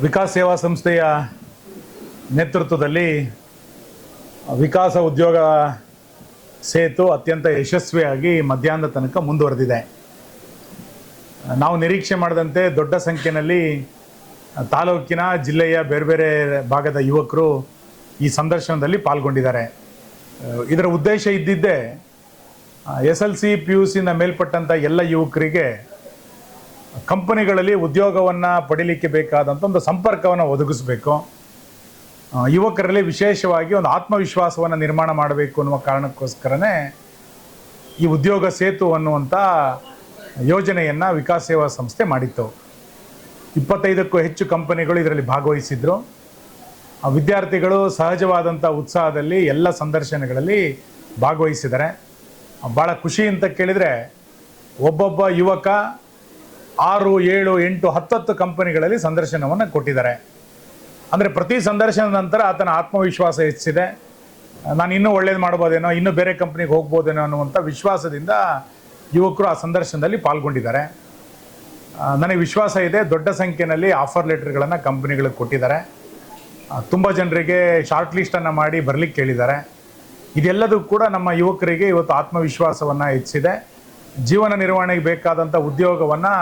ವಿಕಾಸ್ ಸೇವಾ ಸಂಸ್ಥೆಯ ನೇತೃತ್ವದಲ್ಲಿ ವಿಕಾಸ ಉದ್ಯೋಗ ಸೇತು ಅತ್ಯಂತ ಯಶಸ್ವಿಯಾಗಿ ಮಧ್ಯಾಹ್ನದ ತನಕ ಮುಂದುವರೆದಿದೆ. ನಾವು ನಿರೀಕ್ಷೆ ಮಾಡಿದಂತೆ ದೊಡ್ಡ ಸಂಖ್ಯೆಯಲ್ಲಿ ತಾಲೂಕಿನ ಜಿಲ್ಲೆಯ ಬೇರೆ ಬೇರೆ ಭಾಗದ ಯುವಕರು ಈ ಸಂದರ್ಶನದಲ್ಲಿ ಪಾಲ್ಗೊಂಡಿದ್ದಾರೆ. ಇದರ ಉದ್ದೇಶ ಇದ್ದಿದ್ದೇ SLC PUC ಮೇಲ್ಪಟ್ಟಂಥ ಎಲ್ಲ ಯುವಕರಿಗೆ ಕಂಪನಿಗಳಲ್ಲಿ ಉದ್ಯೋಗವನ್ನು ಪಡೀಲಿಕ್ಕೆ ಬೇಕಾದಂಥ ಒಂದು ಸಂಪರ್ಕವನ್ನು ಒದಗಿಸಬೇಕು, ಯುವಕರಲ್ಲಿ ವಿಶೇಷವಾಗಿ ಒಂದು ಆತ್ಮವಿಶ್ವಾಸವನ್ನು ನಿರ್ಮಾಣ ಮಾಡಬೇಕು ಅನ್ನುವ ಕಾರಣಕ್ಕೋಸ್ಕರನೇ ಈ ಉದ್ಯೋಗ ಸೇತು ಅನ್ನುವಂಥ ಯೋಜನೆಯನ್ನು ವಿಕಾಸ್ ಸೇವಾ ಸಂಸ್ಥೆ ಮಾಡಿತ್ತು. 25ಕ್ಕೂ ಹೆಚ್ಚು ಕಂಪನಿಗಳು ಇದರಲ್ಲಿ ಭಾಗವಹಿಸಿದ್ರು. ವಿದ್ಯಾರ್ಥಿಗಳು ಸಹಜವಾದಂಥ ಉತ್ಸಾಹದಲ್ಲಿ ಎಲ್ಲ ಸಂದರ್ಶನಗಳಲ್ಲಿ ಭಾಗವಹಿಸಿದ್ದಾರೆ. ಭಾಳ ಖುಷಿ ಅಂತ ಕೇಳಿದರೆ ಒಬ್ಬೊಬ್ಬ ಯುವಕ 6, 7, 8, 10 ಕಂಪನಿಗಳಲ್ಲಿ ಸಂದರ್ಶನವನ್ನು ಕೊಟ್ಟಿದ್ದಾರೆ. ಅಂದರೆ ಪ್ರತಿ ಸಂದರ್ಶನದ ನಂತರ ಆತನ ಆತ್ಮವಿಶ್ವಾಸ ಹೆಚ್ಚಿದೆ. ನಾನು ಇನ್ನೂ ಒಳ್ಳೇದು ಮಾಡ್ಬೋದೇನೋ, ಇನ್ನೂ ಬೇರೆ ಕಂಪ್ನಿಗೆ ಹೋಗ್ಬೋದೇನೋ ಅನ್ನುವಂಥ ವಿಶ್ವಾಸದಿಂದ ಯುವಕರು ಆ ಸಂದರ್ಶನದಲ್ಲಿ ಪಾಲ್ಗೊಂಡಿದ್ದಾರೆ. ನನಗೆ ವಿಶ್ವಾಸ ಇದೆ, ದೊಡ್ಡ ಸಂಖ್ಯೆಯಲ್ಲಿ ಆಫರ್ ಲೆಟರ್ಗಳನ್ನು ಕಂಪ್ನಿಗಳಿಗೆ ಕೊಟ್ಟಿದ್ದಾರೆ. ತುಂಬ ಜನರಿಗೆ ಶಾರ್ಟ್ ಲಿಸ್ಟನ್ನು ಮಾಡಿ ಬರಲಿಕ್ಕೆ ಕೇಳಿದ್ದಾರೆ. ಇದೆಲ್ಲದೂ ಕೂಡ ನಮ್ಮ ಯುವಕರಿಗೆ ಇವತ್ತು ಆತ್ಮವಿಶ್ವಾಸವನ್ನು ಹೆಚ್ಚಿದೆ. ಜೀವನ ನಿರ್ವಹಣೆಗೆ ಬೇಕಾದಂಥ ಉದ್ಯೋಗವನ್ನು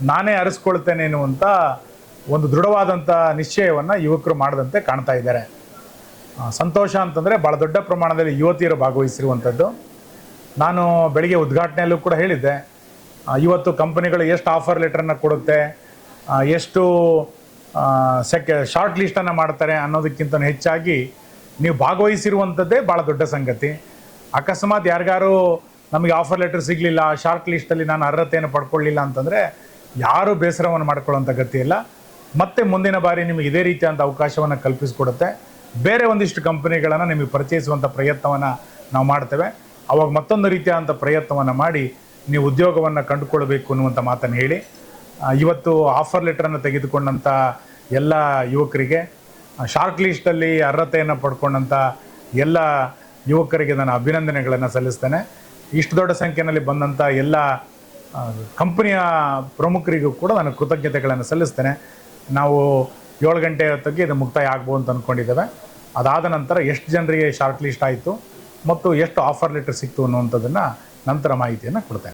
ನಾನೇ ಅರಿಸ್ಕೊಳ್ತೇನೆ ಎನ್ನುವಂಥ ಒಂದು ದೃಢವಾದಂಥ ನಿಶ್ಚಯವನ್ನು ಯುವಕರು ಮಾಡದಂತೆ ಕಾಣ್ತಾ ಇದ್ದಾರೆ. ಸಂತೋಷ ಅಂತಂದರೆ ಭಾಳ ದೊಡ್ಡ ಪ್ರಮಾಣದಲ್ಲಿ ಯುವತಿಯರು ಭಾಗವಹಿಸಿರುವಂಥದ್ದು. ನಾನು ಬೆಳಿಗ್ಗೆ ಉದ್ಘಾಟನೆಯಲ್ಲೂ ಕೂಡ ಹೇಳಿದ್ದೆ, ಇವತ್ತು ಕಂಪನಿಗಳು ಎಷ್ಟು ಆಫರ್ ಲೆಟ್ರನ್ನು ಕೊಡುತ್ತೆ, ಎಷ್ಟು ಶಾರ್ಟ್ ಲಿಸ್ಟನ್ನು ಮಾಡ್ತಾರೆ ಅನ್ನೋದಕ್ಕಿಂತ ಹೆಚ್ಚಾಗಿ ನೀವು ಭಾಗವಹಿಸಿರುವಂಥದ್ದೇ ಭಾಳ ದೊಡ್ಡ ಸಂಗತಿ. ಅಕಸ್ಮಾತ್ ಯಾರಿಗಾರು ನಮಗೆ ಆಫರ್ ಲೆಟರ್ ಸಿಗಲಿಲ್ಲ, ಶಾರ್ಟ್ ಲಿಸ್ಟಲ್ಲಿ ನಾನು ಅರ್ಹತೆಯನ್ನು ಪಡ್ಕೊಳ್ಳಿಲ್ಲ ಅಂತಂದರೆ ಯಾರೂ ಬೇಸರವನ್ನು ಮಾಡ್ಕೊಳ್ಳೋಂಥ ಗತಿ ಇಲ್ಲ. ಮತ್ತೆ ಮುಂದಿನ ಬಾರಿ ನಿಮಗೆ ಇದೇ ರೀತಿಯಾದಂಥ ಅವಕಾಶವನ್ನು ಕಲ್ಪಿಸಿಕೊಡುತ್ತೆ. ಬೇರೆ ಒಂದಿಷ್ಟು ಕಂಪನಿಗಳನ್ನು ನಿಮಗೆ ಪರಿಚಯಿಸುವಂಥ ಪ್ರಯತ್ನವನ್ನು ನಾವು ಮಾಡ್ತೇವೆ. ಅವಾಗ ಮತ್ತೊಂದು ರೀತಿಯಾದಂಥ ಪ್ರಯತ್ನವನ್ನು ಮಾಡಿ ನೀವು ಉದ್ಯೋಗವನ್ನು ಕಂಡುಕೊಳ್ಬೇಕು ಅನ್ನುವಂಥ ಮಾತನ್ನು ಹೇಳಿ, ಇವತ್ತು ಆಫರ್ ಲೆಟ್ರನ್ನು ತೆಗೆದುಕೊಂಡಂಥ ಎಲ್ಲ ಯುವಕರಿಗೆ, ಶಾರ್ಟ್ ಲಿಸ್ಟಲ್ಲಿ ಅರ್ಹತೆಯನ್ನು ಪಡ್ಕೊಂಡಂಥ ಎಲ್ಲ ಯುವಕರಿಗೆ ನಾನು ಅಭಿನಂದನೆಗಳನ್ನು ಸಲ್ಲಿಸ್ತೇನೆ. ಇಷ್ಟು ದೊಡ್ಡ ಸಂಖ್ಯೆಯಲ್ಲಿ ಬಂದಂಥ ಎಲ್ಲ ಕಂಪನಿಯ ಪ್ರಮುಖರಿಗೂ ಕೂಡ ನಾನು ಕೃತಜ್ಞತೆಗಳನ್ನು ಸಲ್ಲಿಸ್ತೇನೆ. ನಾವು 7 ಗಂಟೆ ಹೊತ್ತಿಗೆ ಇದು ಮುಕ್ತಾಯ ಆಗ್ಬೋದು ಅಂತ ಅಂದ್ಕೊಂಡಿದ್ದೇವೆ. ಅದಾದ ನಂತರ ಎಷ್ಟು ಜನರಿಗೆ ಶಾರ್ಟ್ ಲಿಸ್ಟ್ ಆಯಿತು ಮತ್ತು ಎಷ್ಟು ಆಫರ್ ಲೆಟರ್ ಸಿಕ್ತು ಅನ್ನುವಂಥದ್ದನ್ನು ನಂತರ ಮಾಹಿತಿಯನ್ನು ಕೊಡ್ತೇನೆ.